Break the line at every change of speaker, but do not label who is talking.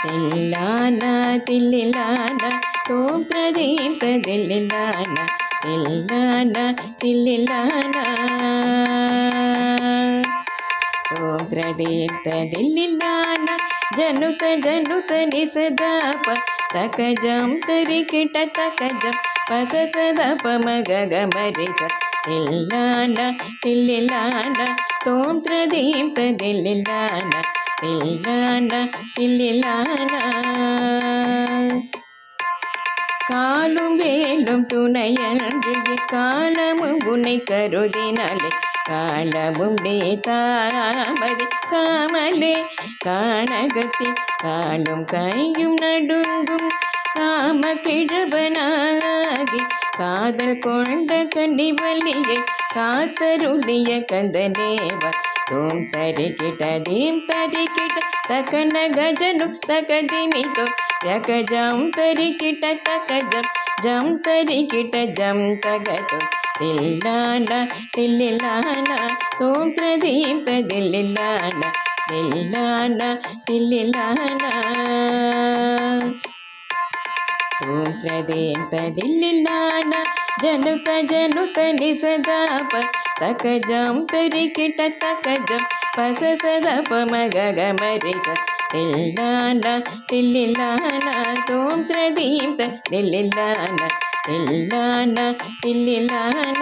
ತಿಲ್ಲಾನ ತಿಲ್ಲಿಲಾನ ತೋಂ ತ್ರದೀಂ ತದಿಲ್ಲಿಲಾನ ತಿಲ್ಲಾನ ತಿಲ್ಲಿಲಾನ ತೋಂ ತ್ರದೀಂ ತದಿಲ್ಲಿಲಾನ ಜನುತ ಜನುತ ನಿಸದಾಪ ತಕಜಂ ತರಿಕಿಟ ತಕಜಂ ಪಸಸದಪ ಮಗಗ ಮರಿಸ ತಿಲ್ಲಾನ ತಿಲ್ಲಿಲಾನ ತೋಂ ತ್ರದೀಂ ತದಿಲ್ಲಿಲಾನ ತಿಲ್ಲಾನ ತಿಲ್ಲಿಲಾನ காலும் வேலும் துணையன்று காலமும் உன்னை கருதினாலே காலமும் தாமரை காமலே கானகத்தில் காலும் கையும் நடுங்கும் காம கிழவனாகி காதல் கொண்ட கன்னிவள்ளியை காத்தருளிய கந்தனேவா தோம் தரிக்கிட்ட தீம் தரிக்கிட்ட தக்கன கஜனு தகதிமிதோ ஜகஜம் தரிக்கிட்ட தகஜம் ஜம் தரிக்கிட்ட ஜம் தகதோ தில்லான தில்லிலான தோம் த்ரதீம் ததில்லிலான தில்லான தில்லிலான தோம் த்ரதீம் ததில்லிலான ஜனுத ஜனுத நிசதாப தகஜம் தரிக்கிட்ட தகஜம் பசசதப மகக மரிச தில்லான தில்லிலான தோம் த்ரதீம் ததில்லிலான தில்லான தில்லிலான